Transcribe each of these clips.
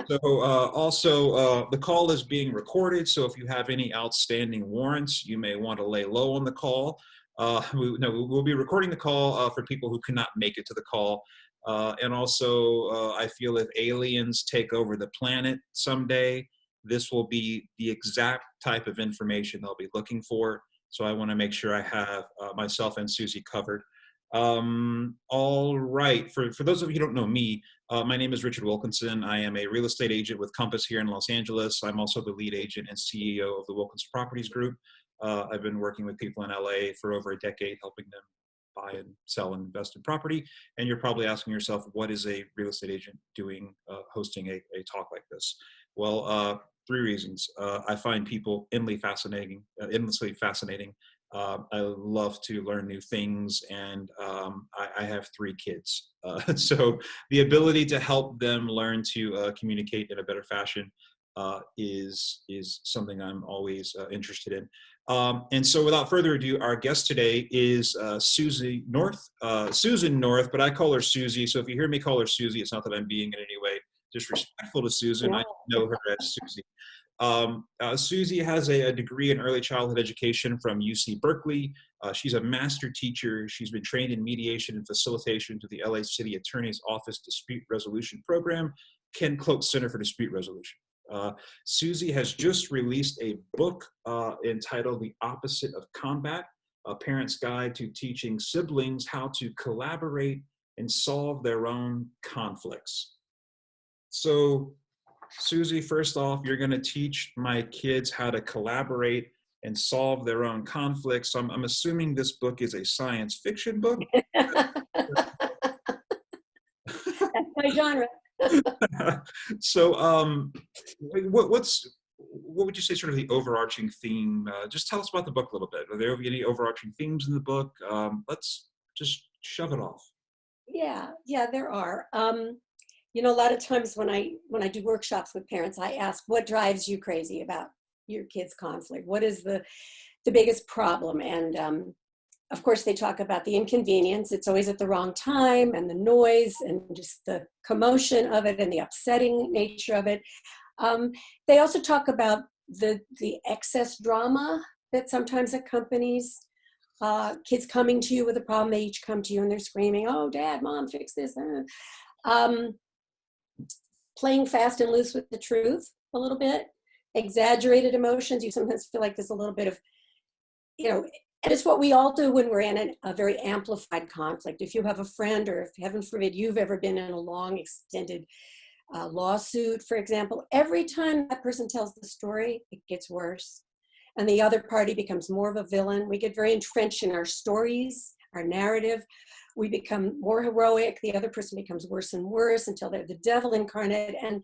So also, the call is being recorded, so if you have any outstanding warrants, you may want to lay low on the call. We'll be recording the call for people who cannot make it to the call. And also, I feel if aliens take over the planet someday, this will be the exact type of information they'll be looking for. So I want to make sure I have myself and Susie covered. All right, for those of you who don't know me, my name is Richard Wilkinson. I am a real estate agent with Compass here in Los Angeles. I'm also the lead agent and CEO of the Wilkinson Properties Group. I've been working with people in LA for over a decade, helping them buy and sell and invest in property. And you're probably asking yourself, what is a real estate agent doing hosting a talk like this? Well, three reasons. I find people endlessly fascinating. I love to learn new things, and I have three kids. So the ability to help them learn to communicate in a better fashion is something I'm always interested in. And so without further ado, our guest today is Susan North, but I call her Susie. So if you hear me call her Susie, it's not that I'm being in any way disrespectful to Susan. No. I know her as Susie. Susie has a degree in early childhood education from UC Berkeley. She's a master teacher. She's been trained in mediation and facilitation through the LA City Attorney's Office Dispute Resolution Program, Ken Cloke Center for Dispute Resolution. Susie has just released a book entitled The Opposite of Combat, A Parent's Guide to Teaching Siblings How to Collaborate and Solve Their Own Conflicts. So, Susie, first off, you're going to teach my kids how to collaborate and solve their own conflicts. So I'm assuming this book is a science fiction book. That's my genre. So what would you say sort of the overarching theme? Just tell us about the book a little bit. Are there any overarching themes in the book? Let's just shove it off. Yeah, there are. A lot of times when I do workshops with parents, I ask, what drives you crazy about your kids' conflict? What is the biggest problem? And of course, they talk about the inconvenience. It's always at the wrong time, and the noise, and just the commotion of it, and the upsetting nature of it. They also talk about the excess drama that sometimes accompanies kids coming to you with a problem. They each come to you and they're screaming, "Oh, Dad, Mom, fix this." Playing fast and loose with the truth a little bit, exaggerated emotions. You sometimes feel like there's a little bit of, and it's what we all do when we're in a very amplified conflict. If you have a friend, or if heaven forbid you've ever been in a long extended lawsuit, for example, every time that person tells the story, it gets worse. And the other party becomes more of a villain. We get very entrenched in our stories, our narrative. We become more heroic. The other person becomes worse and worse until they're the devil incarnate. And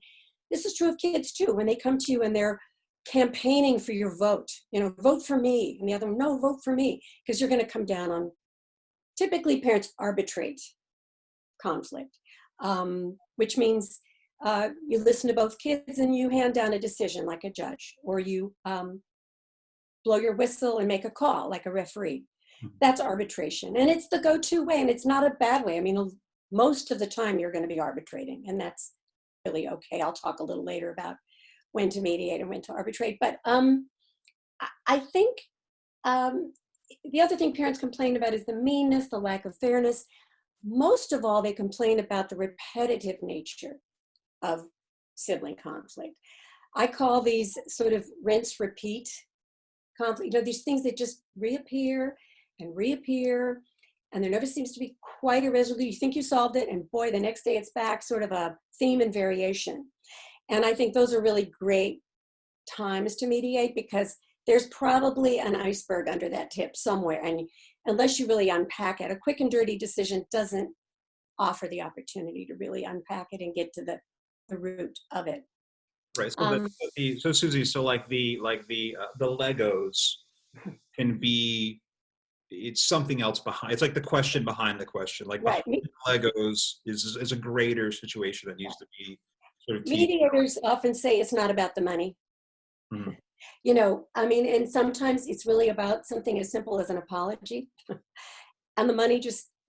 this is true of kids too. When they come to you and they're campaigning for your vote, vote for me. And the other one, no, vote for me. Because you're going to come down on, typically parents arbitrate conflict, which means you listen to both kids and you hand down a decision like a judge, or you blow your whistle and make a call like a referee. That's arbitration. And it's the go-to way, and it's not a bad way. I mean, most of the time you're going to be arbitrating, and that's really okay. I'll talk a little later about when to mediate and when to arbitrate. But I think the other thing parents complain about is the meanness, the lack of fairness. Most of all, they complain about the repetitive nature of sibling conflict. I call these sort of rinse, repeat conflict. These things that just reappear and reappear, and there never seems to be quite a resolution. You think you solved it, and boy, the next day it's back, sort of a theme and variation. And I think those are really great times to mediate, because there's probably an iceberg under that tip somewhere. And unless you really unpack it, a quick and dirty decision doesn't offer the opportunity to really unpack it and get to the root of it. Right. So Susie, so like the Legos can be, it's something else behind. It's like the question behind the question. Like right. Legos is a greater situation that needs to be sort of. Mediators often say it's not about the money. Mm-hmm. And sometimes it's really about something as simple as an apology, and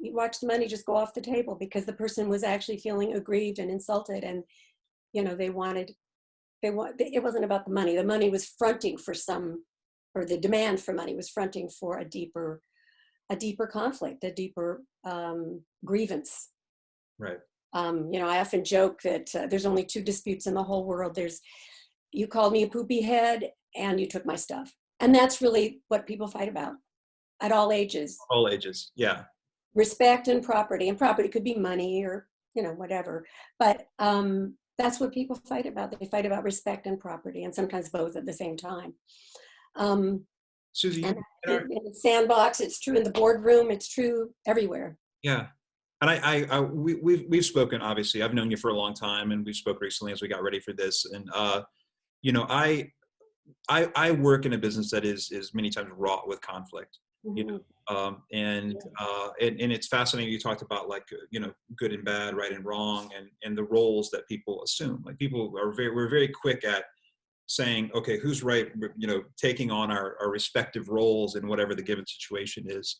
you watch the money just go off the table because the person was actually feeling aggrieved and insulted, and You know, it wasn't about the money. The money was fronting for some, or the demand for money was fronting for a deeper conflict, a deeper grievance. Right. You know, I often joke that there's only two disputes in the whole world. There's, you called me a poopy head and you took my stuff. And that's really what people fight about at all ages. All ages. Yeah. Respect and property. And property could be money or, you know, whatever. But that's what people fight about. They fight about respect and property, and sometimes both at the same time. Susie, And in the sandbox, it's true in the boardroom, it's true everywhere. yeah. And we've spoken, obviously. I've known you for a long time, and we spoke recently as we got ready for this. And you know, I work in a business that is many times wrought with conflict. You know, and it's fascinating. You talked about, like, you know, good and bad, right and wrong, and the roles that people assume. Like, we're very quick at saying, okay, who's right? You know, taking on our respective roles in whatever the given situation is.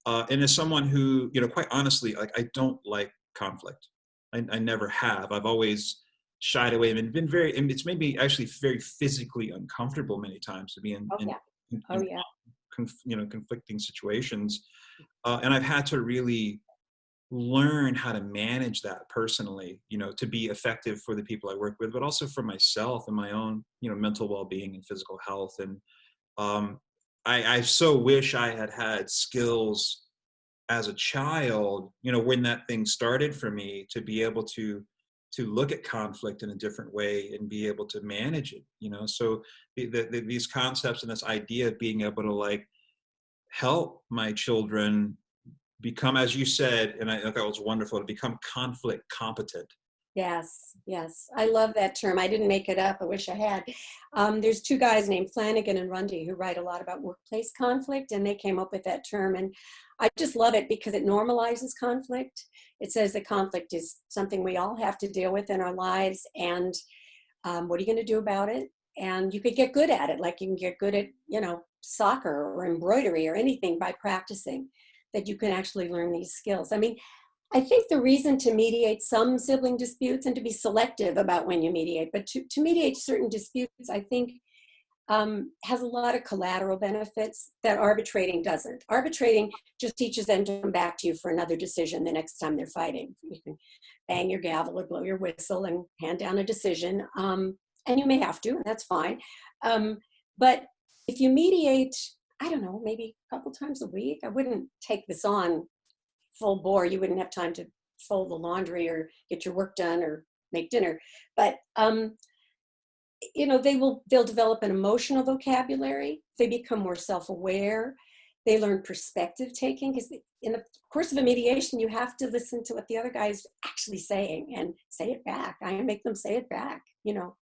And as someone who, you know, quite honestly, like, I don't like conflict. I never have. I've always shied away and been very, and it's made me actually very physically uncomfortable many times to be in, you know, conflicting situations. And I've had to really learn how to manage that personally, you know, to be effective for the people I work with, but also for myself and my own, you know, mental well-being and physical health. And I so wish I had had skills as a child, you know, when that thing started for me, to be able to look at conflict in a different way and be able to manage it, you know. So these concepts and this idea of being able to, like, help my children become, as you said, and I thought it was wonderful, to become conflict competent. Yes, yes. I love that term. I didn't make it up. I wish I had. There's two guys named Flanagan and Rundy who write a lot about workplace conflict, and they came up with that term. And I just love it because it normalizes conflict. It says that conflict is something we all have to deal with in our lives. And what are you going to do about it? And you could get good at it. Like, you can get good at, you know, soccer or embroidery or anything by practicing, that you can actually learn these skills. I mean, I think the reason to mediate some sibling disputes, and to be selective about when you mediate, but to mediate certain disputes, I think has a lot of collateral benefits that arbitrating doesn't. Arbitrating just teaches them to come back to you for another decision the next time they're fighting. You can bang your gavel or blow your whistle and hand down a decision, and you may have to, and that's fine. But if you mediate, I don't know, maybe a couple times a week, I wouldn't take this on full bore. You wouldn't have time to fold the laundry or get your work done or make dinner. But you know, they'll develop an emotional vocabulary. They become more self-aware. They learn perspective taking, because in the course of a mediation, you have to listen to what the other guy is actually saying and say it back. I make them say it back, you know.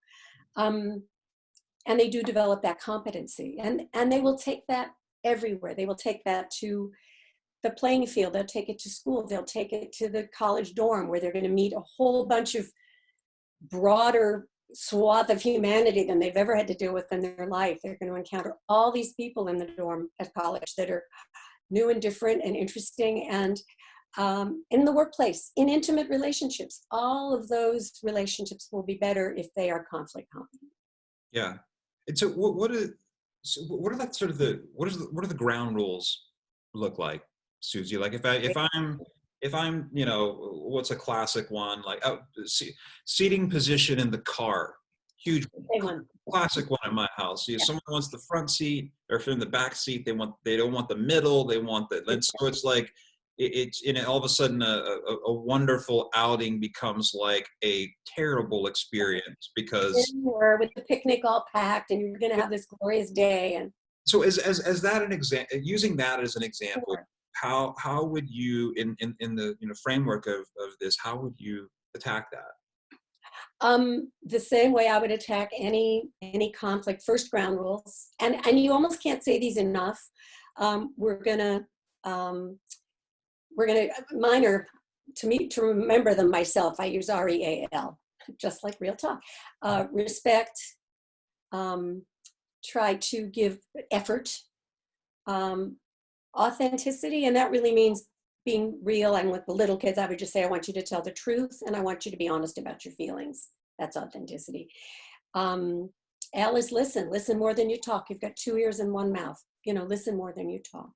And they do develop that competency, and they will take that everywhere. They will take that to the playing field. They'll take it to school. They'll take it to the college dorm, where they're going to meet a whole bunch of broader swath of humanity than they've ever had to deal with in their life. They're going to encounter all these people in the dorm at college that are new and different and interesting. And in the workplace, in intimate relationships, all of those relationships will be better if they are conflict competent. Yeah. And so what are like sort of what are the ground rules look like, Susie? Like, if I'm, you know, what's a classic one? Like, seating position in the car, huge one. Classic one at my house. You know, someone wants the front seat, or if they're in the back seat, they don't want the middle, they want the, and so it's like, it's in all of a sudden a wonderful outing becomes like a terrible experience, because with the picnic all packed and you're going to have this glorious day. And so as that an example, using that as an example, how would you, in the, you know, framework of this, how would you attack that? The same way I would attack any conflict. First, ground rules, and you almost can't say these enough. We're gonna mine are, to remember them myself, I use REAL, just like real talk. Respect, try to give effort, authenticity, and that really means being real. And with the little kids, I would just say, I want you to tell the truth, and I want you to be honest about your feelings. That's authenticity. L is listen more than you talk. You've got 2 ears and 1 mouth, listen more than you talk.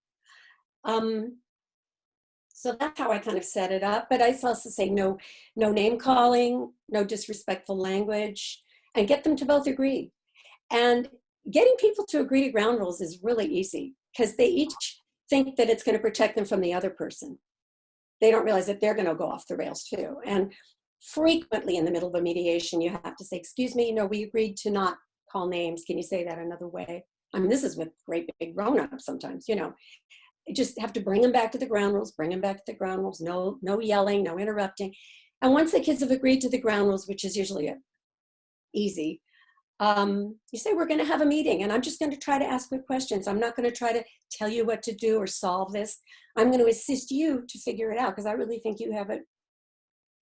So that's how I kind of set it up. But I also say no name calling, no disrespectful language, and get them to both agree. And getting people to agree to ground rules is really easy because they each think that it's going to protect them from the other person. They don't realize that they're going to go off the rails too. And frequently in the middle of a mediation, you have to say, excuse me, we agreed to not call names. Can you say that another way? I mean, this is with great big grown-ups sometimes, You just have to bring them back to the ground rules, no yelling, no interrupting. And once the kids have agreed to the ground rules, which is usually easy, you say, we're going to have a meeting and I'm just going to try to ask good questions. I'm not going to try to tell you what to do or solve this. I'm going to assist you to figure it out because I really think you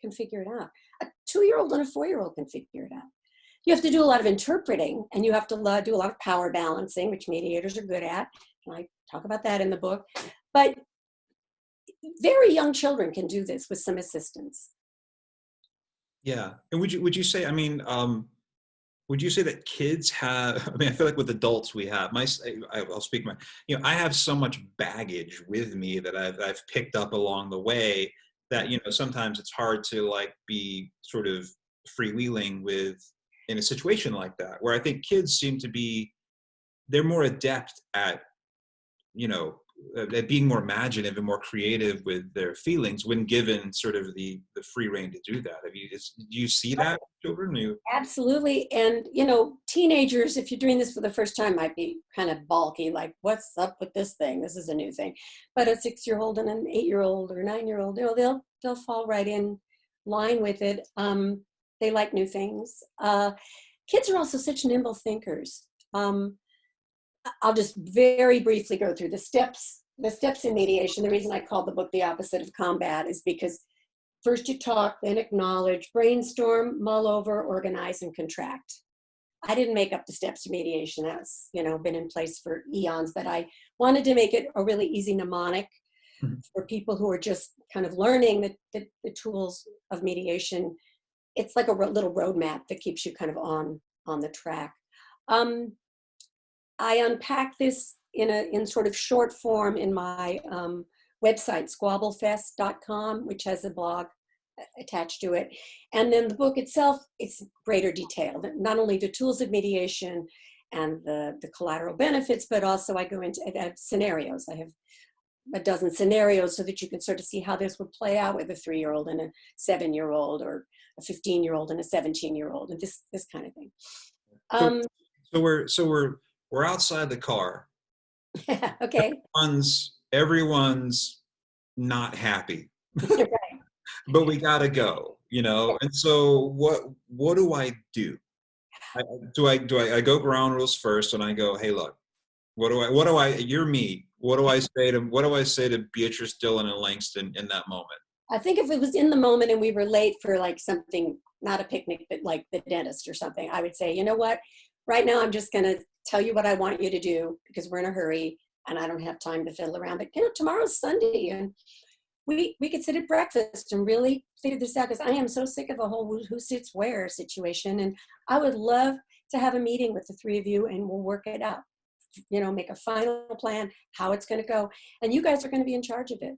can figure it out. A 2-year-old and a 4-year-old can figure it out. You have to do a lot of interpreting and you have to do a lot of power balancing, which mediators are good at. And I talk about that in the book. But very young children can do this with some assistance. Yeah. And would you say, would you say that kids have, I feel like with adults we have, I'll speak I have so much baggage with me that I've picked up along the way that, sometimes it's hard to be sort of freewheeling in a situation like that, where I think kids seem to be, they're more adept at being more imaginative and more creative with their feelings when given sort of the free rein to do that. Do you see that with children? Absolutely. And, teenagers, if you're doing this for the first time, might be kind of balky, like, what's up with this thing? This is a new thing. But a 6-year-old and an 8-year-old or 9-year-old, they'll fall right in line with it. They like new things. Kids are also such nimble thinkers. I'll just very briefly go through the steps in mediation. The reason I called the book The Opposite of Combat is because first you talk, then acknowledge, brainstorm, mull over, organize, and contract. I didn't make up the steps to mediation. That's, been in place for eons, but I wanted to make it a really easy mnemonic for people who are just kind of learning the tools of mediation. It's like a little roadmap that keeps you kind of on the track. I unpack this in sort of short form in my website, squabblefest.com, which has a blog attached to it. And then the book itself, it's greater detail, not only the tools of mediation and the collateral benefits, but also I go into scenarios. I have a dozen scenarios so that you can sort of see how this would play out with a 3-year-old and a 7-year-old or a 15-year-old and a 17-year-old and this kind of thing. So we're outside the car. Okay. Everyone's not happy. Right. But we gotta go, And so what do I do? I go ground rules first and I go, hey, look, you're me. What do I say to Beatrice, Dylan, and Langston in that moment? I think if it was in the moment and we were late for something, not a picnic, but like the dentist or something, I would say, you know what? Right now, I'm just going to tell you what I want you to do because we're in a hurry and I don't have time to fiddle around. But, tomorrow's Sunday and we could sit at breakfast and really figure this out because I am so sick of the whole who sits where situation. And I would love to have a meeting with the 3 of you and we'll work it out, make a final plan, how it's going to go. And you guys are going to be in charge of it.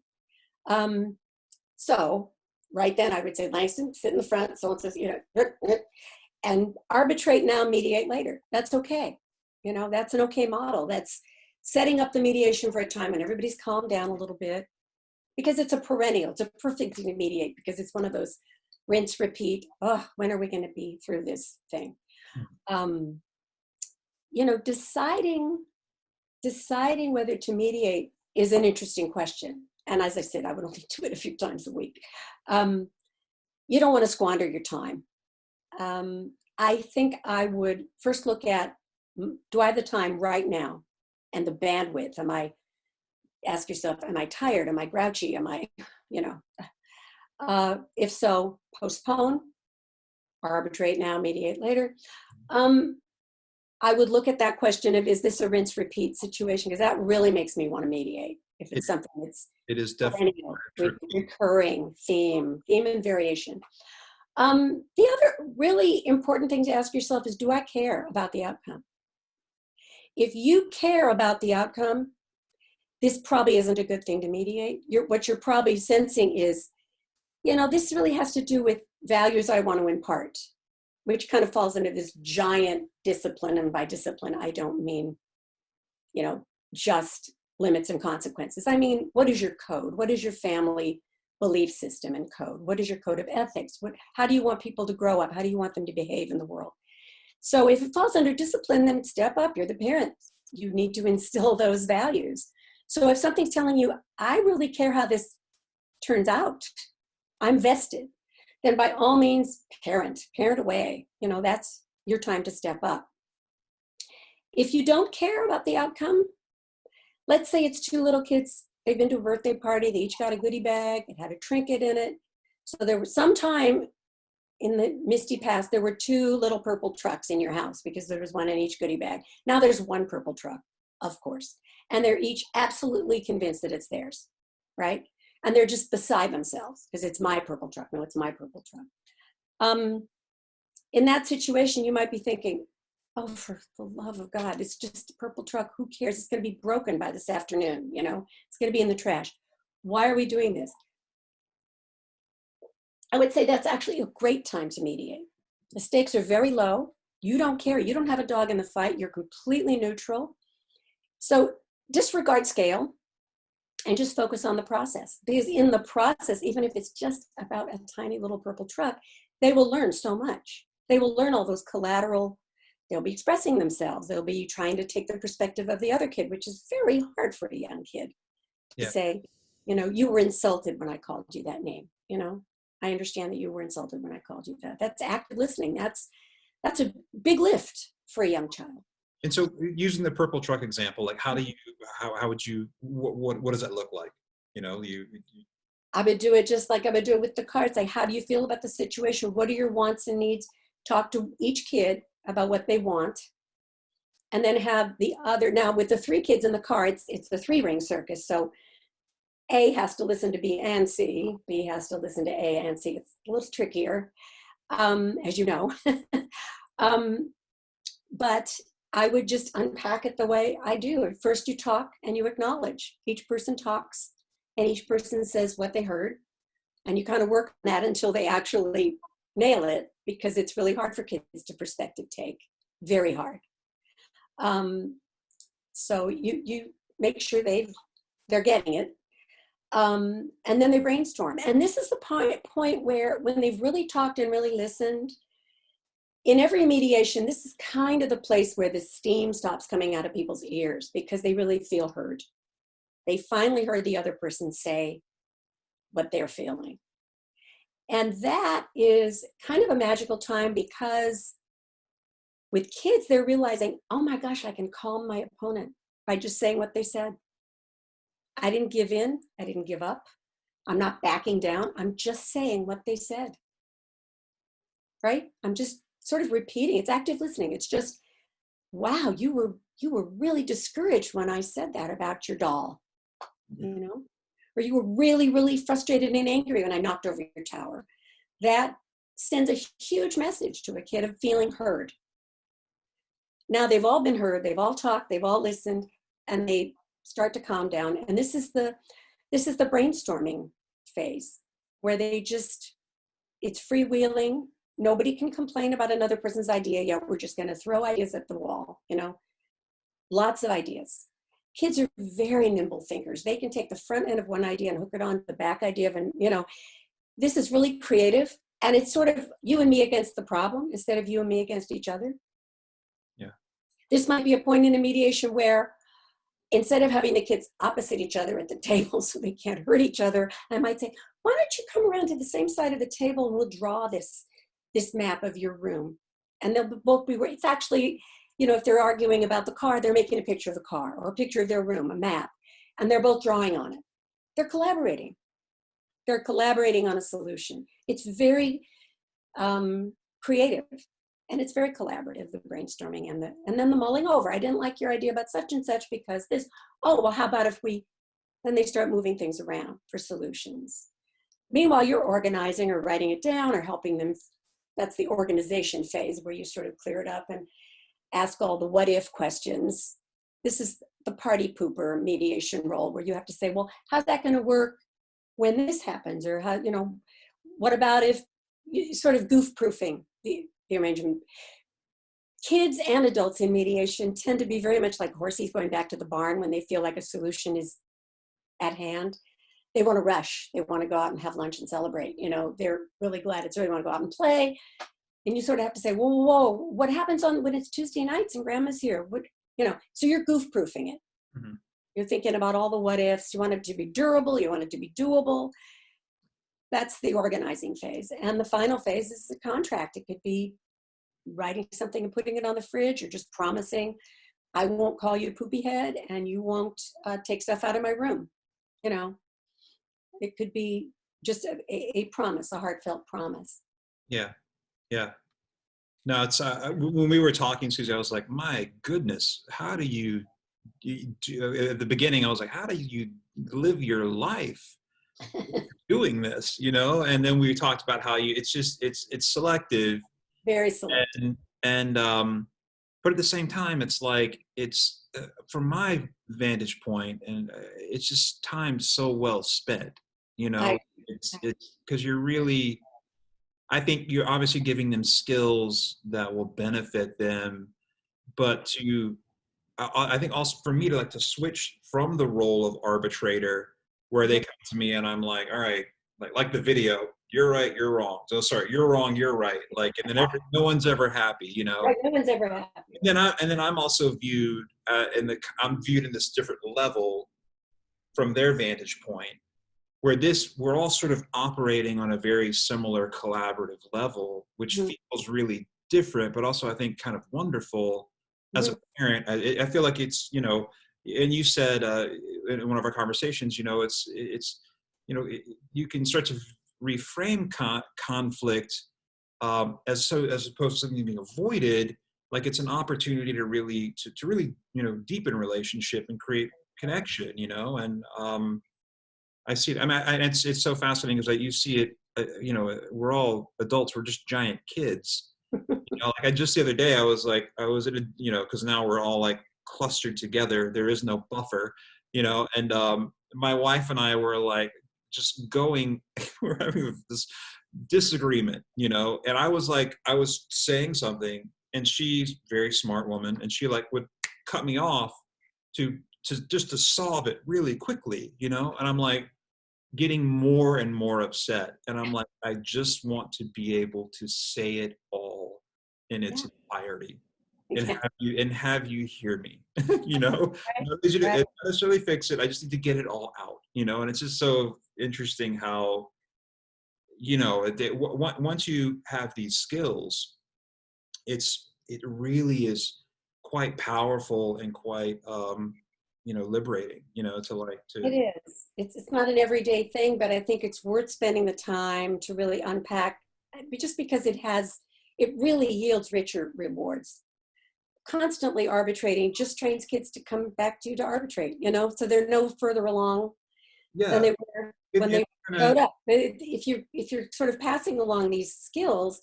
So right then I would say, Langston, sit in the front. Someone says, and arbitrate now, mediate later. That's okay. That's an okay model. That's setting up the mediation for a time when everybody's calmed down a little bit because it's a perennial. It's a perfect thing to mediate because it's one of those rinse, repeat. Oh, when are we going to be through this thing? Deciding whether to mediate is an interesting question. And as I said, I would only do it a few times a week. You don't want to squander your time. I think I would first look at, do I have the time right now and the bandwidth? Ask yourself, am I tired? Am I grouchy? Am I, if so, postpone, arbitrate now, mediate later. I would look at that question of, is this a rinse repeat situation? Because that really makes me want to mediate. If it's something that's it is definitely recurring theme and variation. The other really important thing to ask yourself is, do I care about the outcome? If you care about the outcome, this probably isn't a good thing to mediate. What you're probably sensing is, this really has to do with values I want to impart, which kind of falls into this giant discipline. And by discipline, I don't mean, just limits and consequences. I mean, what is your code? What is your family belief system and code? What is your code of ethics? How do you want people to grow up? How do you want them to behave in the world? So if it falls under discipline, then step up. You're the parents. You need to instill those values. So if something's telling you, I really care how this turns out, I'm vested, then by all means, parent away. That's your time to step up. If you don't care about the outcome, let's say it's two little kids, they've been to a birthday party, they each got a goodie bag, it had a trinket in it. So there was some time in the misty past, there were two little purple trucks in your house because there was one in each goodie bag. Now there's one purple truck, of course. And they're each absolutely convinced that it's theirs, right? And they're just beside themselves because it's my purple truck. No, it's my purple truck. In that situation, you might be thinking, oh, for the love of God, it's just a purple truck. Who cares? It's going to be broken by this afternoon. It's going to be in the trash. Why are we doing this? I would say that's actually a great time to mediate. The stakes are very low. You don't care. You don't have a dog in the fight. You're completely neutral. So disregard scale and just focus on the process. Because in the process, even if it's just about a tiny little purple truck, they will learn so much. They will learn all those collateral. They'll be expressing themselves. They'll be trying to take the perspective of the other kid, which is very hard for a young kid to say, you were insulted when I called you that name. I understand that you were insulted when I called you that. That's active listening. That's a big lift for a young child. And so using the purple truck example, like how would you, what does that look like? I would do it just like I would do it with the cards. Like, how do you feel about the situation? What are your wants and needs? Talk to each kid about what they want. And then have the other, now with the three kids in the car, it's the 3-ring circus. So A has to listen to B and C. B has to listen to A and C. It's a little trickier, as you know. But I would just unpack it the way I do. First you talk and you acknowledge. Each person talks and each person says what they heard. And you kind of work on that until they actually nail it, because it's really hard for kids to perspective take. Very hard. So you make sure they're getting it. And then they brainstorm. And this is the point where when they've really talked and really listened, in every mediation, this is kind of the place where the steam stops coming out of people's ears because they really feel heard. They finally heard the other person say what they're feeling. And that is kind of a magical time because with kids, they're realizing, oh my gosh, I can calm my opponent by just saying what they said. I didn't give in. I didn't give up. I'm not backing down. I'm just saying what they said. Right? I'm just sort of repeating. It's active listening. It's just, wow, you were really discouraged when I said that about your doll, or you were really, really frustrated and angry when I knocked over your tower. That sends a huge message to a kid of feeling heard. Now they've all been heard. They've all talked. They've all listened, and they start to calm down. And this is the brainstorming phase where it's freewheeling. Nobody can complain about another person's idea yet. We're just going to throw ideas at the wall, lots of ideas. Kids are very nimble thinkers. They can take the front end of one idea and hook it on the back idea of, this is really creative. And it's sort of you and me against the problem instead of you and me against each other. Yeah. This might be a point in a mediation where instead of having the kids opposite each other at the table so they can't hurt each other, I might say, why don't you come around to the same side of the table and we'll draw this map of your room. And they'll both be, it's actually, if they're arguing about the car, they're making a picture of the car or a picture of their room, a map, and they're both drawing on it. They're collaborating. They're collaborating on a solution. It's very creative and it's very collaborative, the brainstorming and then the mulling over. I didn't like your idea about such and such because this, oh, well, how about if then they start moving things around for solutions. Meanwhile, you're organizing or writing it down or helping them. That's the organization phase where you sort of clear it up and ask all the what if questions. This is the party pooper mediation role where you have to say, well, how's that going to work when this happens? Or how, what about if sort of goof proofing the arrangement? Kids and adults in mediation tend to be very much like horses going back to the barn when they feel like a solution is at hand. They want to rush. They want to go out and have lunch and celebrate. They're really glad it's. They want to go out and play. And you sort of have to say, whoa, what happens when it's Tuesday nights and grandma's here? So you're goof proofing it. Mm-hmm. You're thinking about all the what ifs. You want it to be durable. You want it to be doable. That's the organizing phase. And the final phase is the contract. It could be writing something and putting it on the fridge, or just promising, I won't call you poopy head and you won't take stuff out of my room. It could be just a promise, a heartfelt promise. Yeah. Yeah. No, it's when we were talking, Susie, I was like, my goodness, how do you at the beginning, I was like, how do you live your life doing this, And then we talked about how it's selective. Very selective. But at the same time, it's like, from my vantage point, and it's just time so well spent, it's because you're really, I think you're obviously giving them skills that will benefit them, but I think also for me to switch from the role of arbitrator, where they come to me and I'm like, all right, like the video, you're right, you're wrong. So sorry, you're wrong, you're right. And then no one's ever happy, Right, no one's ever happy. And then I'm also viewed I'm viewed in this different level from their vantage point, where we're all sort of operating on a very similar collaborative level, which mm-hmm. feels really different, but also I think kind of wonderful as a parent. I feel like it's, and you said in one of our conversations, you can start to reframe conflict as opposed to something being avoided, like it's an opportunity to really deepen relationship and create connection, and I see it. I mean, it's so fascinating because you see it. We're all adults. We're just giant kids. I just the other day, I was at a, because now we're all clustered together. There is no buffer, and my wife and I were just going. We're having this disagreement, and I was saying something, and she's a very smart woman, and she would cut me off to solve it really quickly, and I'm getting more and more upset, and I'm I just want to be able to say it all in its entirety and have you hear me. Right. Not necessarily fix it, I just need to get it all out, and it's just so interesting how once you have these skills, it really is quite powerful and quite liberating, It is. It's not an everyday thing, but I think it's worth spending the time to really unpack, just because it really yields richer rewards. Constantly arbitrating just trains kids to come back to you to arbitrate, so they're no further along than they were when they showed up. If you're sort of passing along these skills,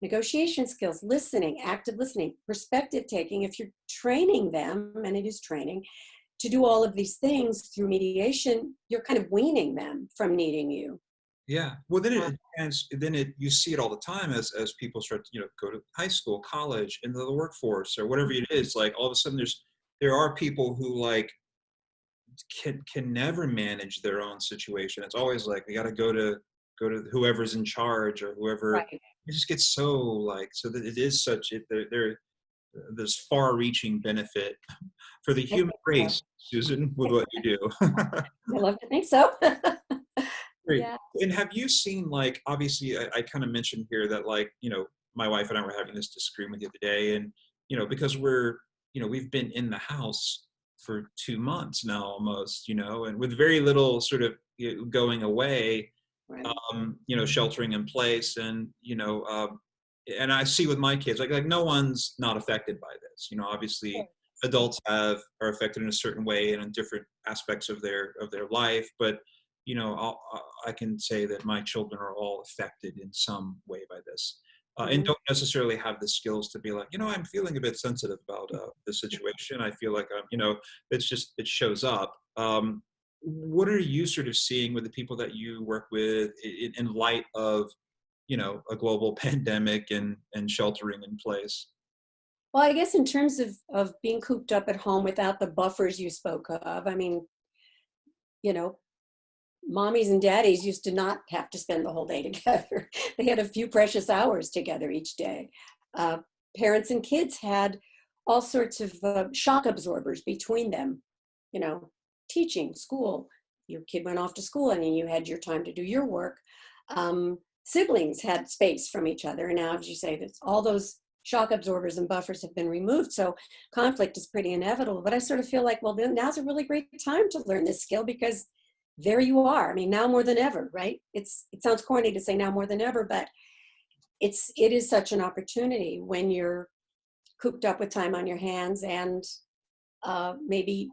negotiation skills, listening, active listening, perspective taking, if you're training them, and it is training, to do all of these things through mediation, you're kind of weaning them from needing you. Yeah. Well, then you see it all the time as people start to, go to high school, college, into the workforce, or whatever it is. All of a sudden there are people who can never manage their own situation. It's always we got to go to whoever's in charge or whoever. Right. It just gets so so that it is such there's far-reaching benefit for the human race, Susan, with what you do. I love to think so. Great. Yeah. And have you seen, obviously, I kind of mentioned here that, my wife and I were having this disagreement the other day, and, because we've been in the house for 2 months now almost, and with very little sort of going away, right. Sheltering in place, and, and I see with my kids, no one's not affected by this, obviously adults are affected in a certain way and in different aspects of their life, but I can say that my children are all affected in some way by this. And Mhm. don't necessarily have the skills to be like, I'm feeling a bit sensitive about the situation. I feel like it shows up. What are you sort of seeing with the people that you work with in light of, a global pandemic and sheltering in place? Well, I guess in terms of being cooped up at home without the buffers you spoke of, I mean, you know, mommies and daddies used to not have to spend the whole day together. They had a few precious hours together each day. Uh, Parents and kids had all sorts of shock absorbers between them, you know, teaching, school. Your kid went off to school and then you had your time to do your work. Siblings had space from each other. And now, as you say, that's all those shock absorbers and buffers have been removed. So conflict is pretty inevitable. But I sort of feel like, well, then now's a really great time to learn this skill because there you are. I mean, now more than ever, right? It sounds corny to say now more than ever, but it is such an opportunity when you're cooped up with time on your hands and maybe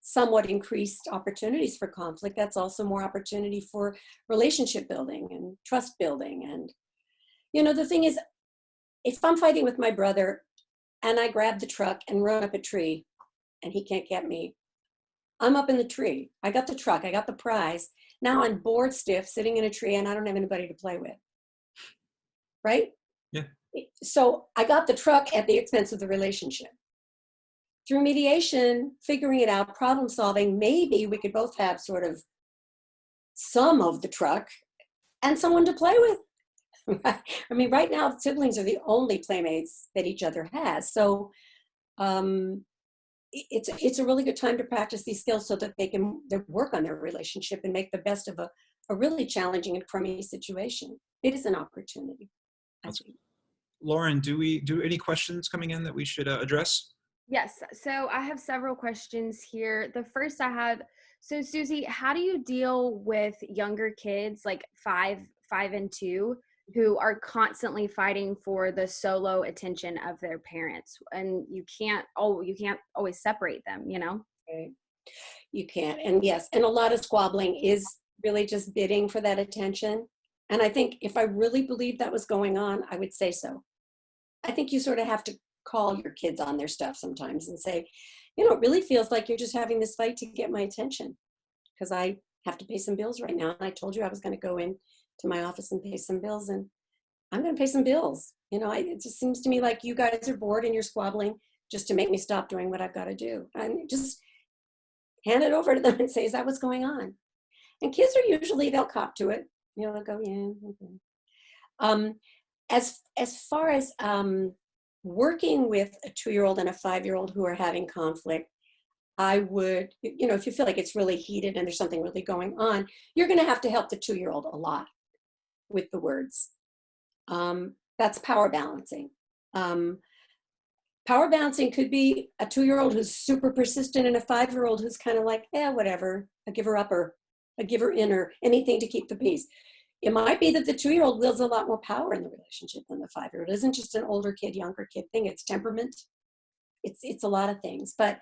somewhat increased opportunities for conflict. That's also more opportunity for relationship building and trust building. And the thing is, if I'm fighting with my brother and I grab the truck and run up a tree and he can't get me, I'm up in the tree. I got the truck. I got the prize. Now I'm bored stiff sitting in a tree and I don't have anybody to play with. Right? Yeah. So I got the truck at the expense of the relationship. Through mediation, figuring it out, problem solving, maybe we could both have sort of some of the truck and someone to play with. I mean, right now, siblings are the only playmates that each other has. So it's a really good time to practice these skills so that they can work on their relationship and make the best of a really challenging and crummy situation. It is an opportunity, I That's, think. Lauren, do any questions coming in that we should address? Yes. So I have several questions here. The first I have, so Susie, how do you deal with younger kids like 5 and 2 who are constantly fighting for the solo attention of their parents, and you can't always separate them, Right. You can't. And yes, and a lot of squabbling is really just bidding for that attention. And I think if I really believed that was going on, I would say so. I think you sort of have to call your kids on their stuff sometimes and say, it really feels like you're just having this fight to get my attention because I have to pay some bills right now. And I told you I was going to go in to my office and pay some bills, and I'm going to pay some bills. It just seems to me like you guys are bored and you're squabbling just to make me stop doing what I've got to do. And just hand it over to them and say, is that what's going on? And kids are usually, they'll cop to it. They'll go, yeah. Okay. As far as working with a 2-year-old and a 5-year-old who are having conflict, I would, if you feel like it's really heated and there's something really going on, you're going to have to help the 2-year-old a lot with the words. That's power balancing. Power balancing could be a 2-year-old who's super persistent and a 5-year-old who's kind of like, whatever, a giver upper, a giver inner, anything to keep the peace. It might be that the 2-year-old wields a lot more power in the relationship than the 5-year-old. It isn't just an older kid, younger kid thing. It's temperament. It's a lot of things. But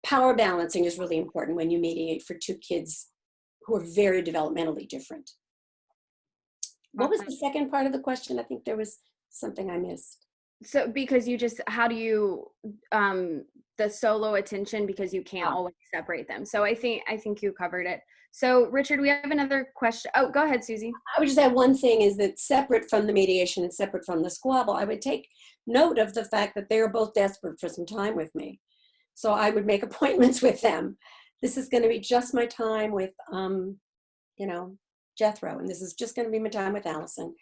power balancing is really important when you mediate for 2 kids who are very developmentally different. What was the second part of the question? I think there was something I missed. So because how do you the solo attention, because you can't always separate them. So I think you covered it. So Richard, we have another question. Oh, go ahead, Susie. I would just add one thing is that separate from the mediation and separate from the squabble, I would take note of the fact that they are both desperate for some time with me. So I would make appointments with them. This is going to be just my time with, Jethro, and this is just going to be my time with Allison.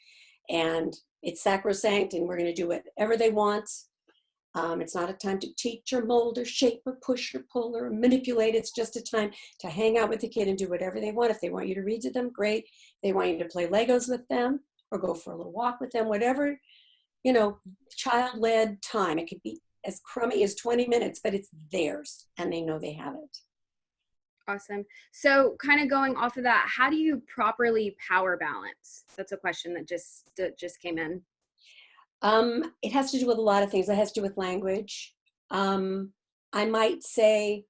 And it's sacrosanct, and we're going to do whatever they want. It's not a time to teach or mold or shape or push or pull or manipulate. It's just a time to hang out with the kid and do whatever they want. If they want you to read to them, great. If they want you to play Legos with them or go for a little walk with them, whatever, child-led time. It could be as crummy as 20 minutes, but it's theirs and they know they have it. Awesome. So kind of going off of that, how do you properly power balance? That's a question that just came in. It has to do with a lot of things. It has to do with language. I might say,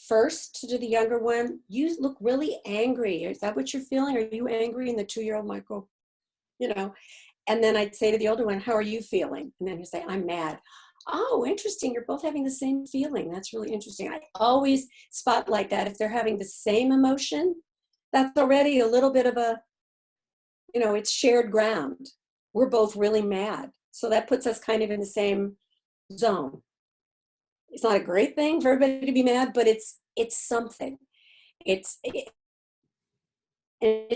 first to the younger one, you look really angry. Is that what you're feeling? Are you angry? And the 2-year-old might go, you know, and then I'd say to the older one, how are you feeling? And then he'd say, I'm mad. Oh, interesting. You're both having the same feeling. That's really interesting. I always spotlight that. If they're having the same emotion, that's already a little bit of a, you know, it's shared ground. We're both really mad. So that puts us kind of in the same zone. It's not a great thing for everybody to be mad, but it's something. It's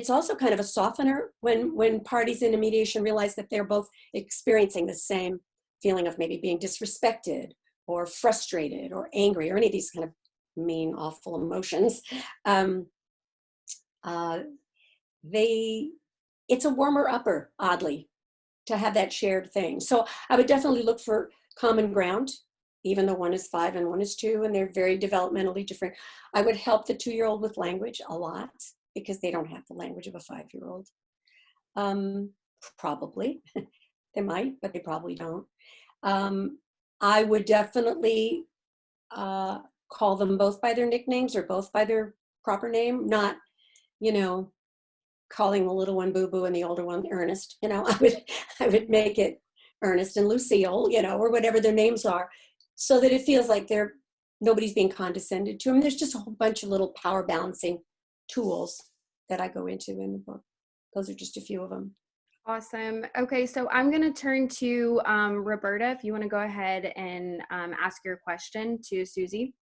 also kind of a softener when parties in a mediation realize that they're both experiencing the same feeling of maybe being disrespected or frustrated or angry or any of these kind of mean, awful emotions. It's a warmer upper, oddly, to have that shared thing. So I would definitely look for common ground, even though one is 5 and one is 2, and they're very developmentally different. I would help the 2-year-old with language a lot, because they don't have the language of a 5-year-old. Probably. They might, but they probably don't. I would definitely call them both by their nicknames or both by their proper name, not, you know, calling the little one Boo Boo and the older one Ernest. You know, I would make it Ernest and Lucille, you know, or whatever their names are, so that it feels like nobody's being condescended to them. There's just a whole bunch of little power balancing tools that I go into in the book. Those are just a few of them. Awesome. Okay, so I'm going to turn to Roberta, if you want to go ahead and ask your question to Susie.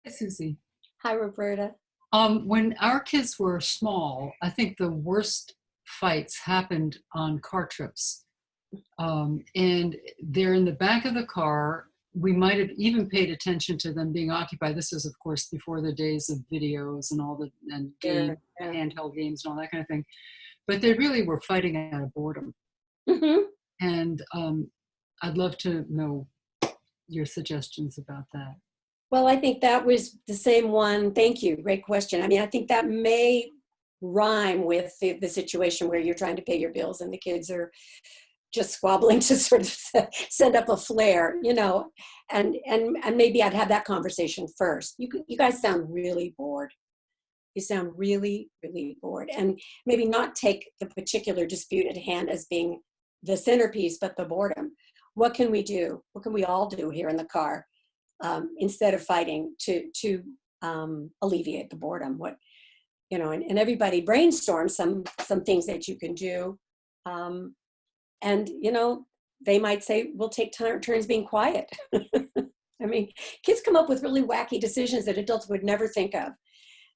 Hi, Susie. Hi, Roberta. When our kids were small, I think the worst fights happened on car trips. And they're in the back of the car. We might have even paid attention to them being occupied. This is, of course, before the days of videos and all handheld games and all that kind of thing. But they really were fighting out of boredom. Mm-hmm. And I'd love to know your suggestions about that. Well, I think that was the same one. Thank you. Great question. I mean, I think that may rhyme with the situation where you're trying to pay your bills and the kids are just squabbling to sort of send up a flare, you know, and maybe I'd have that conversation first. You guys sound really bored. You sound really, really bored, and maybe not take the particular dispute at hand as being the centerpiece, but the boredom. What can we do? What can we all do here in the car instead of fighting to alleviate the boredom? What, you know, and everybody brainstorm some things that you can do. And, you know, they might say, we'll take turns being quiet. I mean, kids come up with really wacky decisions that adults would never think of.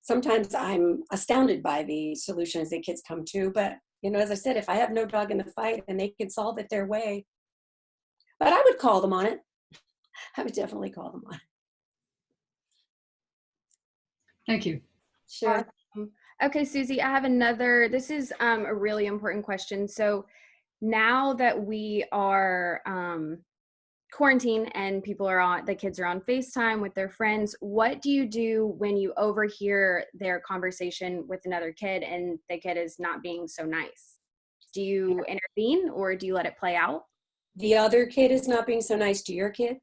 Sometimes I'm astounded by the solutions that kids come to, but, you know, as I said, if I have no dog in the fight and they can solve it their way, but I would call them on it. I would definitely call them on it. Thank you. Sure. Awesome. Okay, Susie, I have another, this is a really important question. So now that we are quarantine and the kids are on FaceTime with their friends, what do you do when you overhear their conversation with another kid and the kid is not being so nice? Do you intervene or do you let it play out? The other kid is not being so nice to your kid?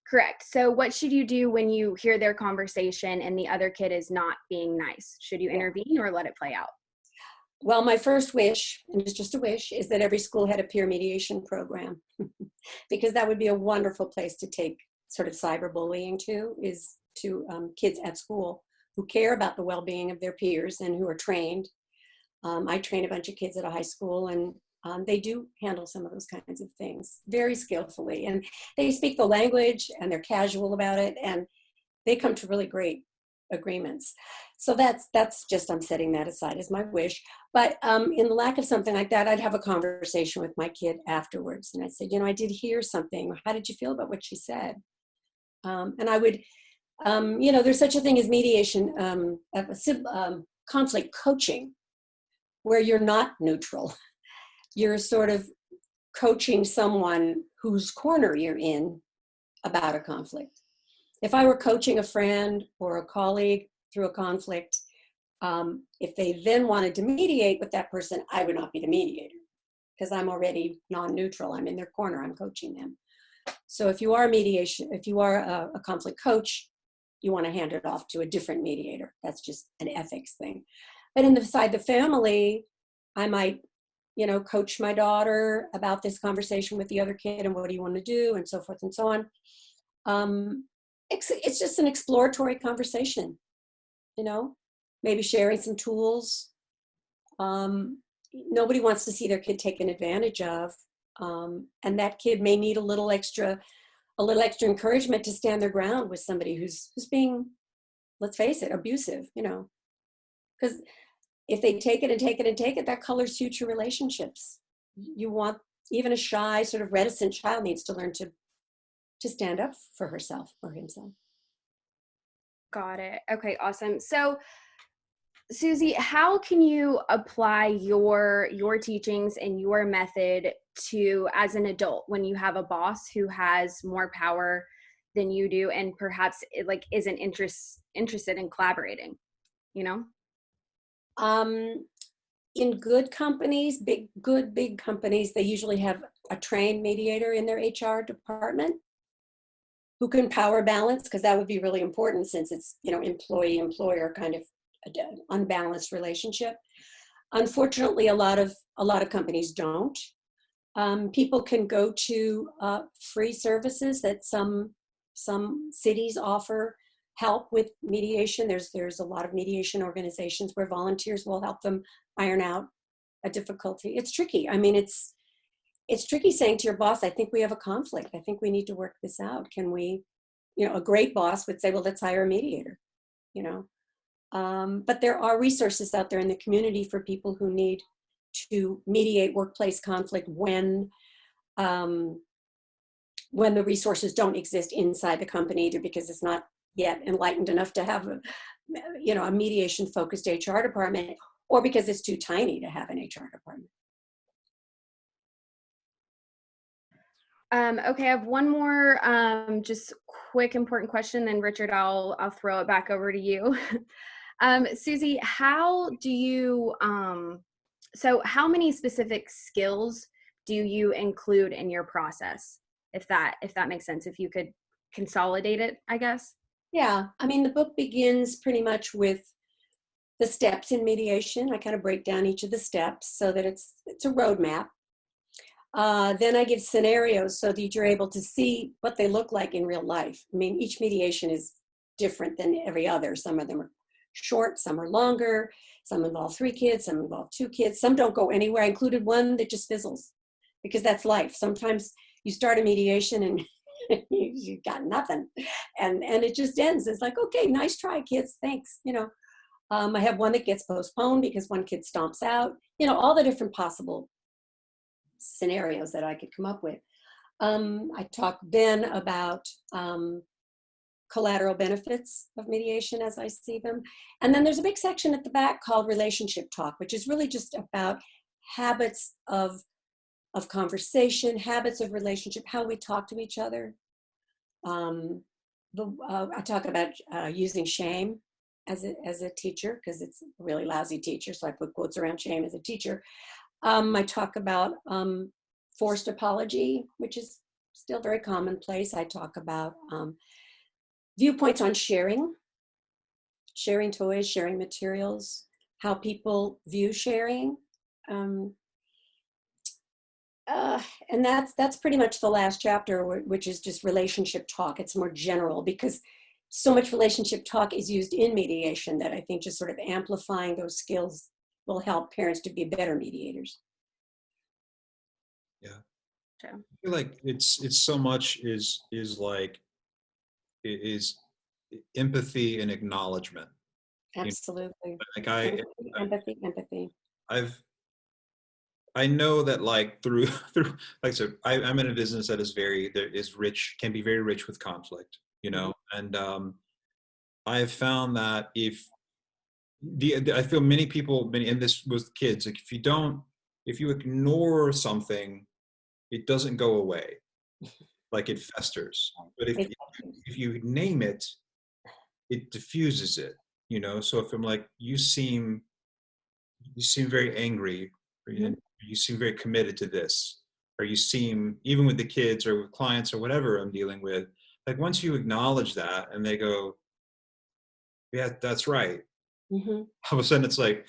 Correct. So what should you do when you hear their conversation and the other kid is not being nice? Should you intervene or let it play out? Well, my first wish, and it's just a wish, is that every school had a peer mediation program, because that would be a wonderful place to take sort of cyberbullying to kids at school who care about the well-being of their peers and who are trained. I train a bunch of kids at a high school, and they do handle some of those kinds of things very skillfully, and they speak the language and they're casual about it, and they come to really great agreements. So that's just, I'm setting that aside as my wish. But in the lack of something like that, I'd have a conversation with my kid afterwards. And I said, you know, I did hear something. How did you feel about what she said? And I would, you know, there's such a thing as mediation, conflict coaching, where you're not neutral. You're sort of coaching someone whose corner you're in about a conflict. If I were coaching a friend or a colleague through a conflict, if they then wanted to mediate with that person, I would not be the mediator because I'm already non-neutral. I'm in their corner. I'm coaching them. So if you are a conflict coach, you want to hand it off to a different mediator. That's just an ethics thing. But inside the family, I might, coach my daughter about this conversation with the other kid and what do you want to do and so forth and so on. It's just an exploratory conversation, maybe sharing some tools. Nobody wants to see their kid taken advantage of. And that kid may need a little extra encouragement to stand their ground with somebody who's being, let's face it, abusive, because if they take it and take it and take it, that colors future relationships. You want, even a shy, sort of reticent child needs to learn to stand up for herself or himself. Got it. Okay, awesome. So Susie, how can you apply your teachings and your method to as an adult when you have a boss who has more power than you do and perhaps isn't interested in collaborating, In good companies, big companies, they usually have a trained mediator in their HR department who can power balance, because that would be really important since it's, employee-employer kind of unbalanced relationship. Unfortunately, a lot of companies don't. People can go to free services that some cities offer help with mediation. There's a lot of mediation organizations where volunteers will help them iron out a difficulty. It's tricky. I mean, it's tricky saying to your boss, I think we have a conflict. I think we need to work this out. Can we, a great boss would say, well, let's hire a mediator, But there are resources out there in the community for people who need to mediate workplace conflict when the resources don't exist inside the company, either because it's not yet enlightened enough to have a mediation focused HR department, or because it's too tiny to have an HR department. Okay, I have one more just quick important question, then Richard, I'll throw it back over to you. Susie, how do you so how many specific skills do you include in your process, if that makes sense, if you could consolidate it, I guess? Yeah, I mean, the book begins pretty much with the steps in mediation. I kind of break down each of the steps so that it's a roadmap. Then I give scenarios so that you're able to see what they look like in real life. I mean, each mediation is different than every other. Some of them are short, some are longer, some involve 3 kids, some involve 2 kids, some don't go anywhere. I included one that just fizzles, because that's life. Sometimes you start a mediation and you got nothing, and it just ends. It's like, okay, nice try, kids, thanks. I have one that gets postponed because one kid stomps out. All the different possible scenarios that I could come up with. I talk then about collateral benefits of mediation as I see them. And then there's a big section at the back called relationship talk, which is really just about habits of conversation, habits of relationship, how we talk to each other. I talk about using shame as a teacher, because it's a really lousy teacher, so I put quotes around shame as a teacher. I talk about forced apology, which is still very commonplace. I talk about viewpoints on sharing toys, sharing materials, how people view sharing. And that's pretty much the last chapter, which is just relationship talk. It's more general because so much relationship talk is used in mediation that I think just sort of amplifying those skills will help parents to be better mediators. Yeah. Sure. I feel like it's so much is empathy and acknowledgement. Absolutely. Like Empathy. I know that through like I said, I'm in a business that is rich, can be very rich with conflict, and I have found that I feel many people, in this with kids, like if you ignore something, it doesn't go away, like it festers. But if you name it, it diffuses it, So if I'm like, you seem very angry, and you seem very committed to this, or you seem, even with the kids or with clients or whatever I'm dealing with, like once you acknowledge that and they go, Yeah, that's right. Hmm. All of a sudden it's like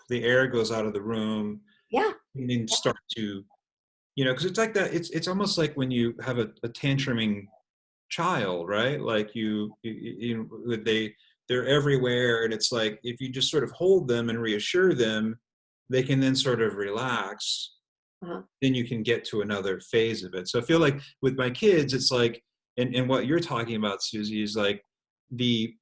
the air goes out of the room Yeah. and then start to, because it's like that. It's almost like when you have a tantruming child, right? Like they're everywhere, and it's like if you just sort of hold them and reassure them, they can then sort of relax. Uh-huh. Then you can get to another phase of it. So I feel like with my kids, it's like, and what you're talking about, Susie, is like the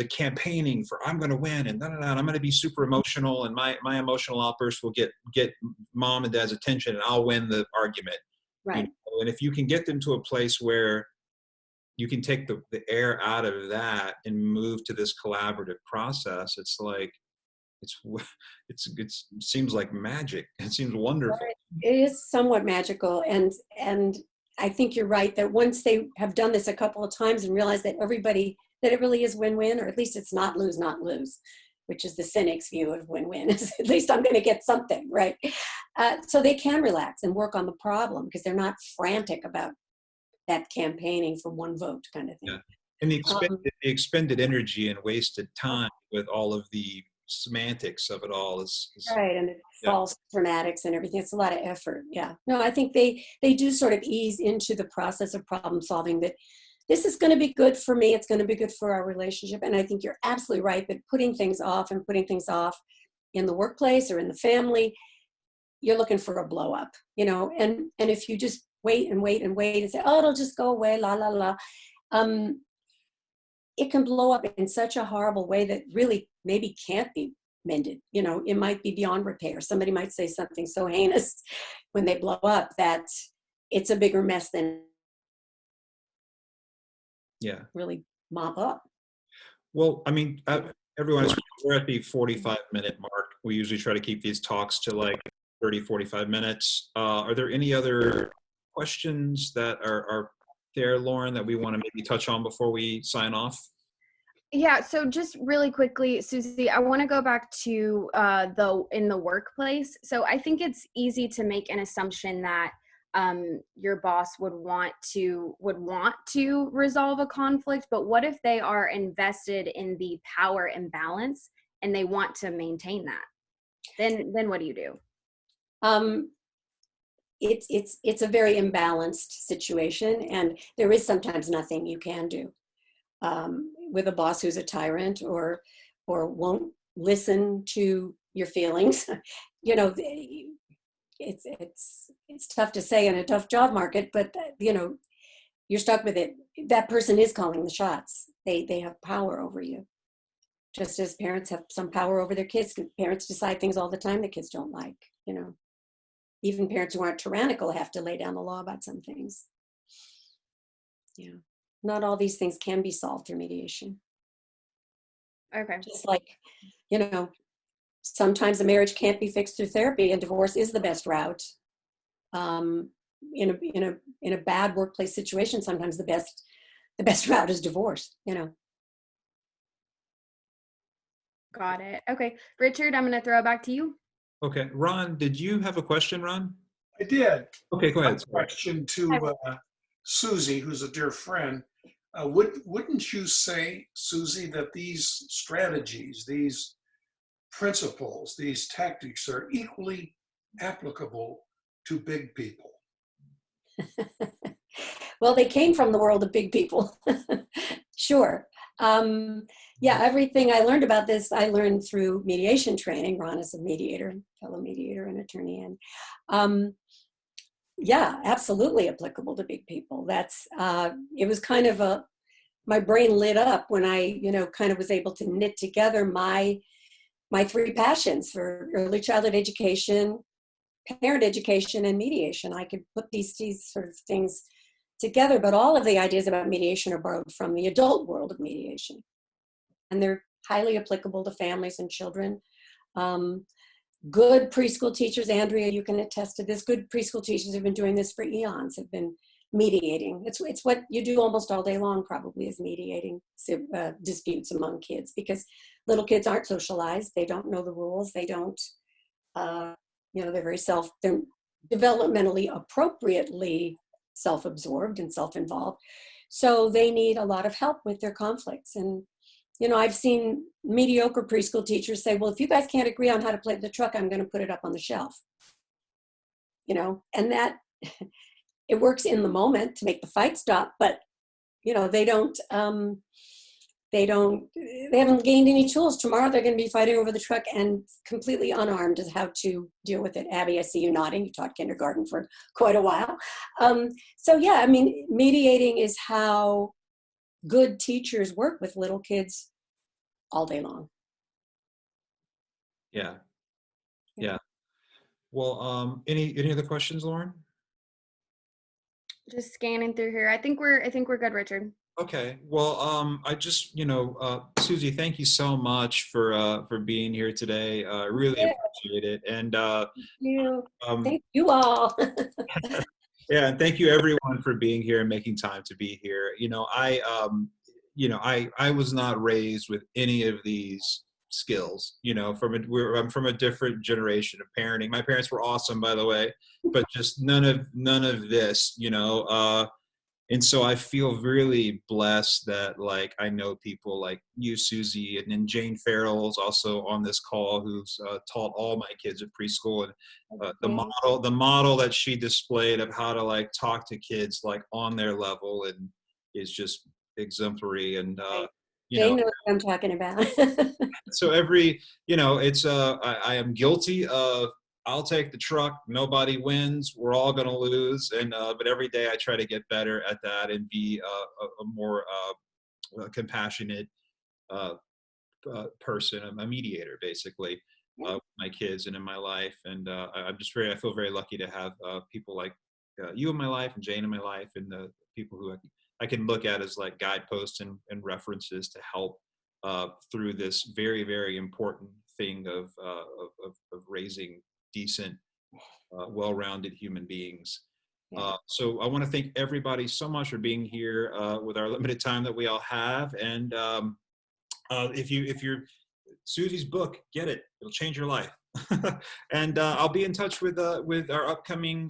campaigning for I'm going to win and and I'm going to be super emotional, and my emotional outburst will get mom and dad's attention, and I'll win the argument. Right. And if you can get them to a place where you can take the air out of that and move to this collaborative process, it's like it's it seems like magic. It seems wonderful. It is somewhat magical, and I think you're right that once they have done this a couple of times and realize that that it really is win-win, or at least it's not lose, not lose, which is the cynic's view of win-win. Is at least I'm going to get something, right? So they can relax and work on the problem because they're not frantic about that campaigning for one vote kind of thing. Yeah. And the expended energy and wasted time with all of the semantics of it all is Right, and yeah. false dramatics and everything. It's a lot of effort. Yeah. No, I think they do sort of ease into the process of problem solving, that this is going to be good for me. It's going to be good for our relationship. And I think you're absolutely right that putting things off in the workplace or in the family, you're looking for a blow up, and if you just wait and wait and wait and say, oh, it'll just go away, la, la, la. It can blow up in such a horrible way that really maybe can't be mended. It might be beyond repair. Somebody might say something so heinous when they blow up that it's a bigger mess than really mop up. Well, I mean, everyone, we're at the 45-minute mark. We usually try to keep these talks to like 30, 45 minutes. Are there any other questions that are there, Lauren, that we want to maybe touch on before we sign off? Yeah, so just really quickly, Susie, I want to go back to in the workplace. So I think it's easy to make an assumption that your boss would want to resolve a conflict, but what if they are invested in the power imbalance and they want to maintain that? Then what do you do? It's a very imbalanced situation, and there is sometimes nothing you can do with a boss who's a tyrant or won't listen to your feelings. It's tough to say in a tough job market, but you're stuck with it. That person is calling the shots. They have power over you, just as parents have some power over their kids. Parents decide things all the time the kids don't like. Even parents who aren't tyrannical have to lay down the law about some things. Yeah, not all these things can be solved through mediation. Okay. Just like, sometimes a marriage can't be fixed through therapy, and divorce is the best route. In a bad workplace situation, sometimes the best route is divorce. Got it. Okay, Richard, I'm going to throw it back to you. Okay, Ron, did you have a question, Ron? I did. Okay, go ahead. Question to Susie, who's a dear friend. Wouldn't you say, Susie, that these strategies, these principles, these tactics are equally applicable to big people? Well, they came from the world of big people. Sure. Yeah, everything I learned about this, I learned through mediation training. Ron is a mediator, fellow mediator and attorney. And yeah, absolutely applicable to big people. It was kind of my brain lit up when I, kind of was able to knit together my three passions for early childhood education, parent education, and mediation. I could put these sort of things together, but all of the ideas about mediation are borrowed from the adult world of mediation. And they're highly applicable to families and children. Good preschool teachers, Andrea, you can attest to this, good preschool teachers have been doing this for eons, have been mediating. It's what you do almost all day long, probably, is mediating disputes among kids, because little kids aren't socialized. They don't know the rules. They don't, they're they're developmentally appropriately self-absorbed and self-involved. So they need a lot of help with their conflicts. And You know, I've seen mediocre preschool teachers say, well, if you guys can't agree on how to play with the truck, I'm going to put it up on the shelf. You know, and that it works in the moment to make the fight stop, but you know, they haven't gained any tools. Tomorrow they're going to be fighting over the truck and completely unarmed as how to deal with it. Abby, I see you nodding. You taught kindergarten for quite a while. So yeah, I mean, mediating is how good teachers work with little kids all day long. Yeah. Yeah. Well, any other questions, Lauren? Just scanning through here. I think we're good, Richard. Okay. Well, I just, Susie, thank you so much for being here today. I really appreciate it. And Thank you all. yeah, and thank you everyone for being here and making time to be here. I was not raised with any of these skills. I'm from a different generation of parenting. My parents were awesome, by the way, but just none of this. And so I feel really blessed that like I know people like you, Susie, and then Jane Farrell is also on this call, who's taught all my kids at preschool, and the model that she displayed of how to like talk to kids like on their level and is just exemplary. And Jane knows what I'm talking about. so I am guilty of, I'll take the truck, nobody wins, we're all going to lose. And but every day I try to get better at that and be a more compassionate person, a mediator basically, with my kids and in my life. And I feel very lucky to have people like you in my life and Jane in my life, and the people who I can look at as like guideposts and references to help through this very, very important thing of raising decent, well-rounded human beings. So I want to thank everybody so much for being here with our limited time that we all have. And if you're Susie's book, get it. It'll change your life. And I'll be in touch with our upcoming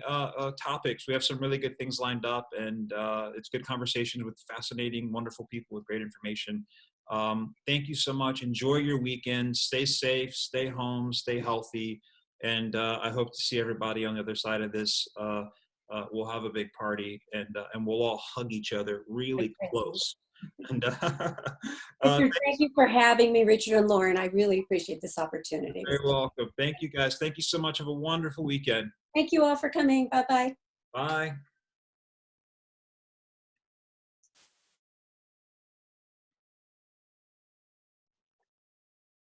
topics. We have some really good things lined up, and it's good conversations with fascinating, wonderful people with great information. Thank you so much. Enjoy your weekend. Stay safe, stay home, stay healthy. And I hope to see everybody on the other side of this. We'll have a big party, and we'll all hug each other really close. And Thank you for having me, Richard and Lauren. I really appreciate this opportunity. Very welcome. Thank you, guys. Thank you so much. Have a wonderful weekend. Thank you all for coming. Bye-bye. Bye.